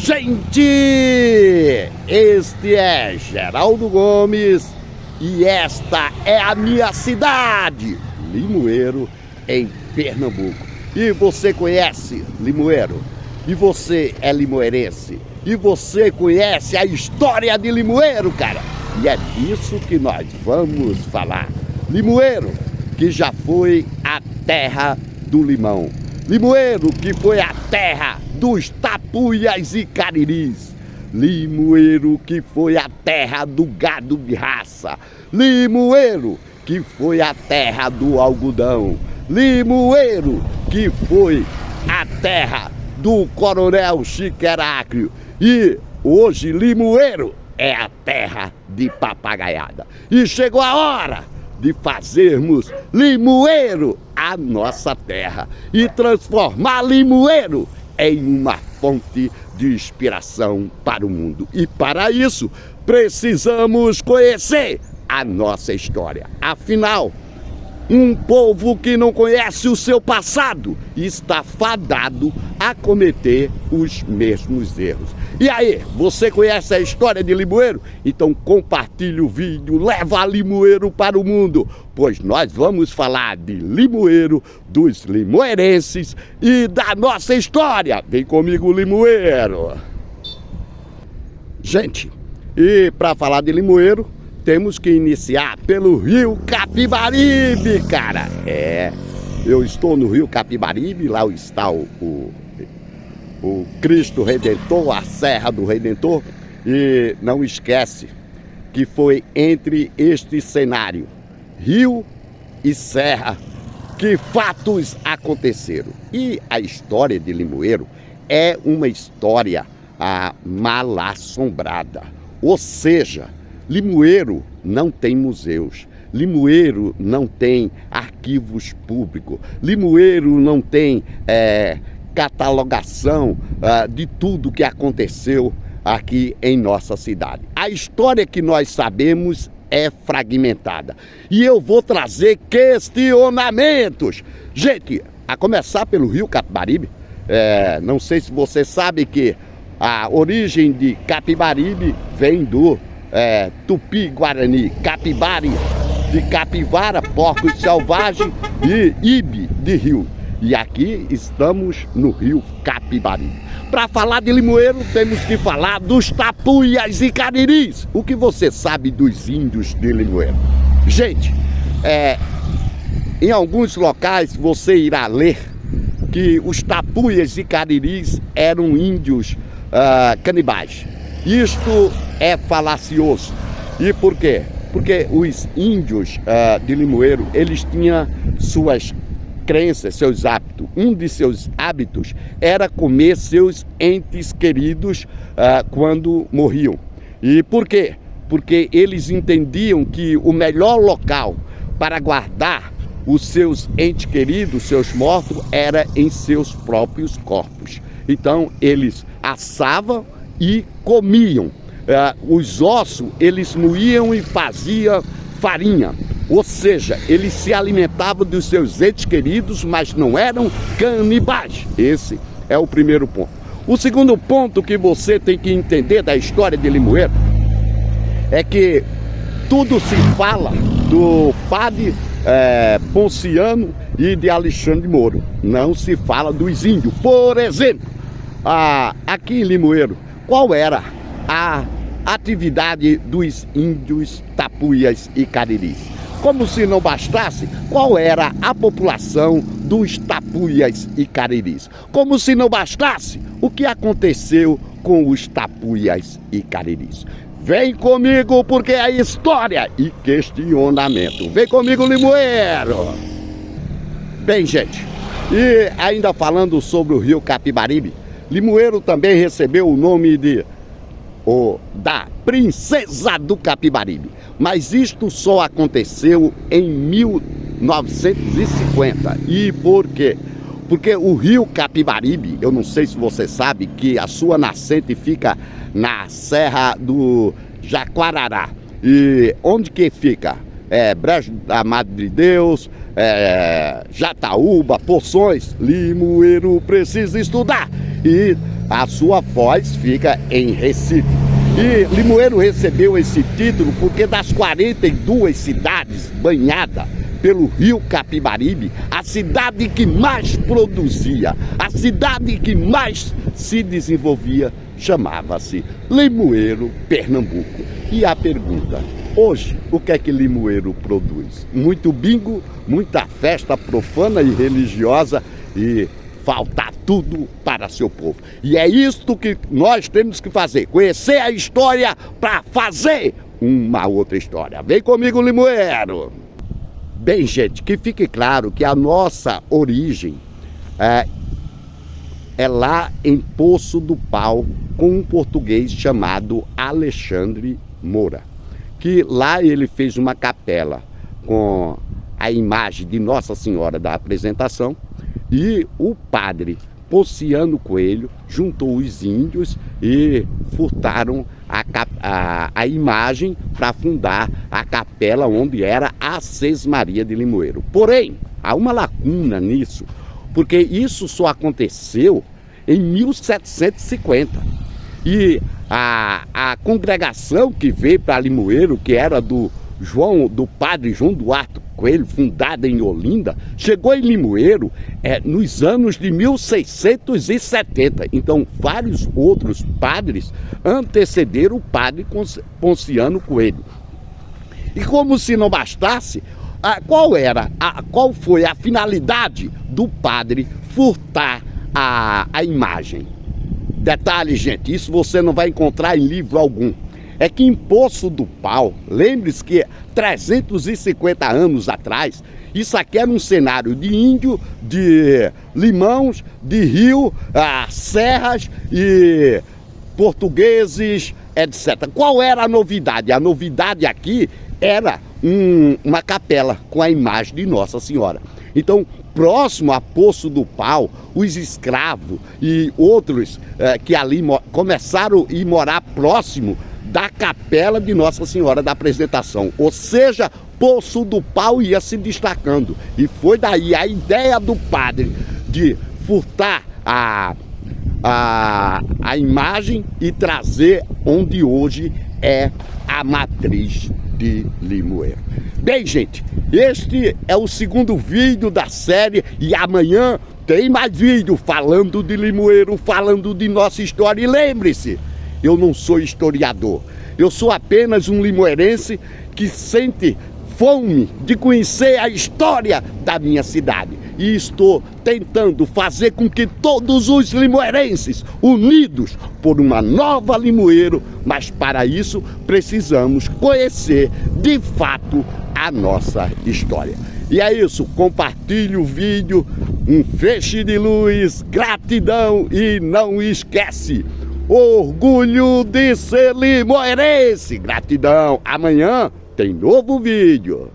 Gente, este é Geraldo Gomes e esta é a minha cidade, Limoeiro, em Pernambuco. E você conhece Limoeiro? E você é limoeirense? E você conhece a história de Limoeiro, cara? E é disso que nós vamos falar. Limoeiro, que já foi a terra do limão. Limoeiro, que foi a terra dos tapuias e cariris. Limoeiro, que foi a terra do gado de raça. Limoeiro, que foi a terra do algodão. Limoeiro, que foi a terra do coronel Chiqueráquio. E hoje Limoeiro é a terra de papagaiada. E chegou a hora de fazermos Limoeiro a nossa terra e transformar Limoeiro em uma fonte de inspiração para o mundo. E para isso precisamos conhecer a nossa história. Afinal, um povo que não conhece o seu passado está fadado a cometer os mesmos erros. E aí, você conhece a história de Limoeiro? Então compartilhe o vídeo, leva Limoeiro para o mundo, pois nós vamos falar de Limoeiro, dos limoeirenses e da nossa história. Vem comigo, Limoeiro! Gente, e para falar de Limoeiro, temos que iniciar pelo Rio Capibaribe, cara. Eu estou no Rio Capibaribe, lá está o Cristo Redentor, a Serra do Redentor. E não esquece que foi entre este cenário, rio e serra, que fatos aconteceram. E a história de Limoeiro é uma história mal assombrada. Ou seja, Limoeiro não tem museus, Limoeiro não tem arquivos públicos, Limoeiro não tem catalogação de tudo que aconteceu aqui em nossa cidade. A história que nós sabemos é fragmentada e eu vou trazer questionamentos. Gente, a começar pelo Rio Capibaribe, não sei se você sabe que a origem de Capibaribe vem do Tupi-Guarani, Capibari, de capivara, porcos selvagens, e ibe, de rio. E aqui estamos no Rio Capibaribe. Para falar de Limoeiro, temos que falar dos tapuias e cariris. O que você sabe dos índios de Limoeiro? Gente, em alguns locais você irá ler que os tapuias e cariris eram índios canibais. Isto é falacioso. E por quê? Porque os índios de Limoeiro, eles tinham suas crenças, seus hábitos. Um de seus hábitos era comer seus entes queridos quando morriam. E por quê? Porque eles entendiam que o melhor local para guardar os seus entes queridos, seus mortos, era em seus próprios corpos. Então eles assavam e comiam. Os ossos eles moíam e faziam farinha. Ou seja, eles se alimentavam dos seus entes queridos, mas não eram canibais. Esse é o primeiro ponto. O segundo ponto que você tem que entender da história de Limoeiro é que tudo se fala do padre Ponciano e de Alexandre Moro. Não se fala dos índios. Por exemplo, aqui em Limoeiro, qual era a atividade dos índios tapuias e cariris? Como se não bastasse, qual era a população dos tapuias e cariris? Como se não bastasse, o que aconteceu com os tapuias e cariris? Vem comigo porque é história e questionamento. Vem comigo, Limoeiro! Bem, gente, e ainda falando sobre o Rio Capibaribe, Limoeiro também recebeu o nome da Princesa do Capibaribe. Mas isto só aconteceu em 1950. E por quê? Porque o Rio Capibaribe, eu não sei se você sabe que a sua nascente fica na Serra do Jaguarará. E onde que fica? Brejo da Madre de Deus, Jataúba, Poções. Limoeiro precisa estudar. E a sua foz fica em Recife. E Limoeiro recebeu esse título porque das 42 cidades banhadas pelo rio Capibaribe, a cidade que mais produzia, a cidade que mais se desenvolvia, chamava-se Limoeiro, Pernambuco. E a pergunta, hoje, o que é que Limoeiro produz? Muito bingo, muita festa profana e religiosa e falta tudo para seu povo. E é isto que nós temos que fazer, conhecer a história para fazer uma outra história. Vem comigo, Limoeiro! Bem, gente, que fique claro que a nossa origem é lá em Poço do Pau, com um português chamado Alexandre Moura, que lá ele fez uma capela com a imagem de Nossa Senhora da Apresentação, e o padre Pociano Coelho juntou os índios e furtaram a imagem para fundar a capela onde era a Sesmaria de Limoeiro. Porém, há uma lacuna nisso, porque isso só aconteceu em 1750. E a congregação que veio para Limoeiro, que era do padre João Duarte Coelho, fundada em Olinda, chegou em Limoeiro nos anos de 1670. Então, vários outros padres antecederam o padre Pociano Coelho. E como se não bastasse, qual foi a finalidade do padre furtar a imagem? Detalhe, gente, isso você não vai encontrar em livro algum. É que em Poço do Pau, lembre-se que 350 anos atrás, isso aqui era um cenário de índio, de limões, de rio, serras e portugueses, etc. Qual era a novidade? A novidade aqui era uma capela com a imagem de Nossa Senhora. Então, próximo a Poço do Pau, os escravos e outros que ali começaram a morar próximo da capela de Nossa Senhora da Apresentação. Ou seja, Poço do Pau ia se destacando. E foi daí a ideia do padre de furtar a imagem e trazer onde hoje é a matriz de Limoeiro. Bem, gente, este é o segundo vídeo da série e amanhã tem mais vídeo falando de Limoeiro, falando de nossa história. E lembre-se, eu não sou historiador, eu sou apenas um limoeirense que sente fome de conhecer a história da minha cidade. E estou tentando fazer com que todos os limoeirenses, unidos por uma nova Limoeiro, mas para isso precisamos conhecer de fato a nossa história. E é isso, compartilhe o vídeo, um feixe de luz, gratidão e não esquece, orgulho de ser limoeirense, gratidão. Amanhã tem novo vídeo.